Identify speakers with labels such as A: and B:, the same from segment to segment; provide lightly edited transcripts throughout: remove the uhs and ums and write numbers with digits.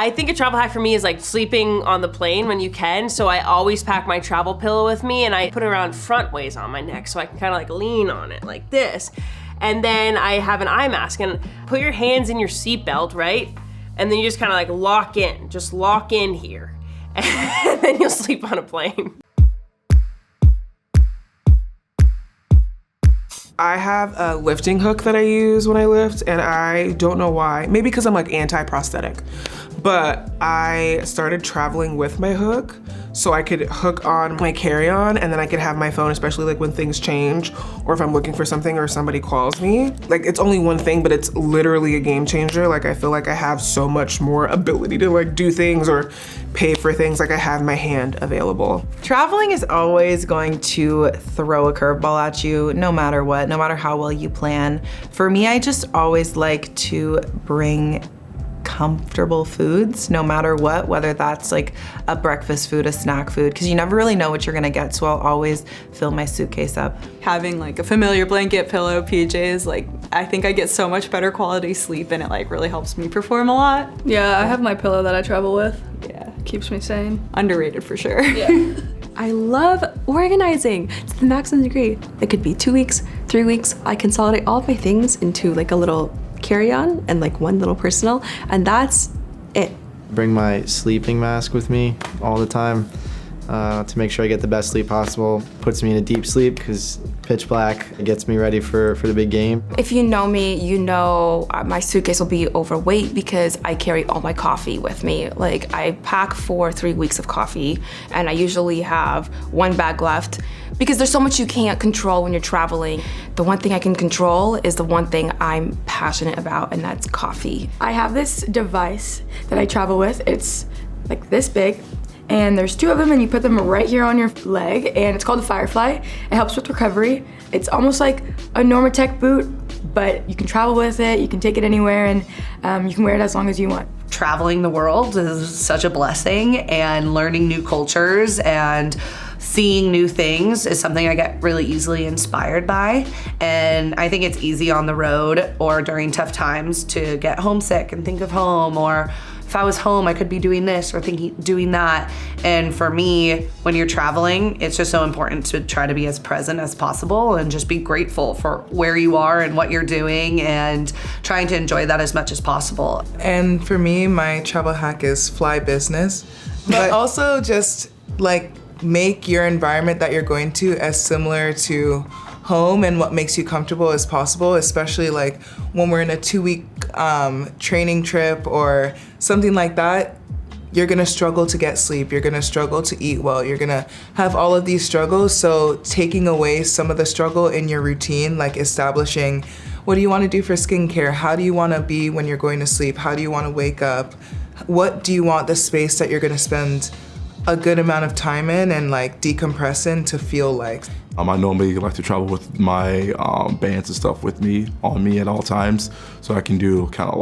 A: I think a travel hack for me is like sleeping on the plane when you can. So I always pack my travel pillow with me and I put it around front ways on my neck so I can kind of like lean on it like this. And then I have an eye mask and put your hands in your seatbelt, right? And then you just kind of like just lock in here. And then you'll sleep on a plane.
B: I have a lifting hook that I use when I lift, and I don't know why. Maybe because I'm like anti-prosthetic. But I started traveling with my hook so I could hook on my carry-on and then I could have my phone, especially like when things change or if I'm looking for something or somebody calls me. Like it's only one thing, but it's literally a game changer. Like I feel like I have so much more ability to like do things or pay for things. Like I have my hand available.
C: Traveling is always going to throw a curveball at you no matter what, no matter how well you plan. For me, I just always like to bring comfortable foods no matter what, whether that's like a breakfast food, a snack food, because you never really know what you're gonna get, so I'll always fill my suitcase up.
D: Having like a familiar blanket, pillow, PJs, like I think I get so much better quality sleep and it like really helps me perform a lot.
E: Yeah, I have my pillow that I travel with.
D: Yeah.
E: Keeps me sane.
D: Underrated for sure.
E: Yeah.
F: I love organizing to the maximum degree. It could be 2 weeks, 3 weeks. I consolidate all of my things into like a little carry-on and like one little personal, and that's it.
G: Bring my sleeping mask with me all the time to make sure I get the best sleep possible. Puts me in a deep sleep because pitch black. It gets me ready for the big game.
F: If you know me, you know my suitcase will be overweight because I carry all my coffee with me. Like I pack for 3 weeks of coffee and I usually have 1 bag left because there's so much you can't control when you're traveling. The one thing I can control is the one thing I'm passionate about, and that's coffee. I have this device that I travel with. It's like this big, and there's 2 of them, and you put them right here on your leg, and it's called the Firefly. It helps with recovery. It's almost like a Normatec boot, but you can travel with it, you can take it anywhere, and you can wear it as long as you want.
H: Traveling the world is such a blessing, and learning new cultures and seeing new things is something I get really easily inspired by. And I think it's easy on the road or during tough times to get homesick and think of home, or if I was home, I could be doing this or doing that. And for me, when you're traveling, it's just so important to try to be as present as possible and just be grateful for where you are and what you're doing and trying to enjoy that as much as possible.
B: And for me, my travel hack is fly business, but also just like make your environment that you're going to as similar to home and what makes you comfortable as possible, especially like when we're in a 2-week training trip or something like that. You're gonna struggle to get sleep, you're gonna struggle to eat well, you're gonna have all of these struggles. So taking away some of the struggle in your routine, like establishing what do you wanna do for skincare, how do you wanna be when you're going to sleep, how do you wanna wake up, what do you want the space that you're gonna spend a good amount of time in and like decompress in to feel like.
I: I normally like to travel with my bands and stuff with me, on me at all times, so I can do kind of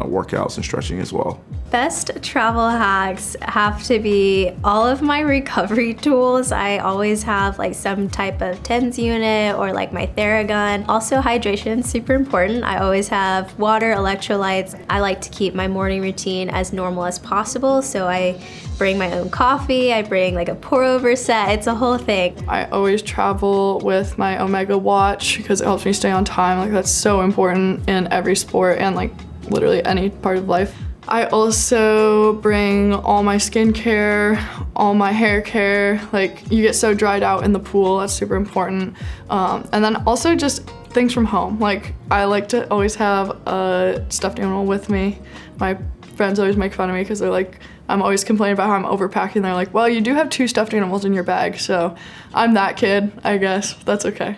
I: workouts and stretching as well.
J: Best travel hacks have to be all of my recovery tools. I always have like some type of TENS unit or like my Theragun. Also hydration, super important. I always have water, electrolytes. I like to keep my morning routine as normal as possible, so I bring my own coffee, I bring like a pour over set, it's a whole thing.
E: I always travel with my Omega watch because it helps me stay on time. Like that's so important in every sport and like literally any part of life. I also bring all my skincare, all my hair care. Like you get so dried out in the pool, that's super important. And then also just things from home. Like I like to always have a stuffed animal with me. My friends always make fun of me because they're like, I'm always complaining about how I'm overpacking. They're like, well, you do have 2 stuffed animals in your bag, so I'm that kid, I guess. That's okay.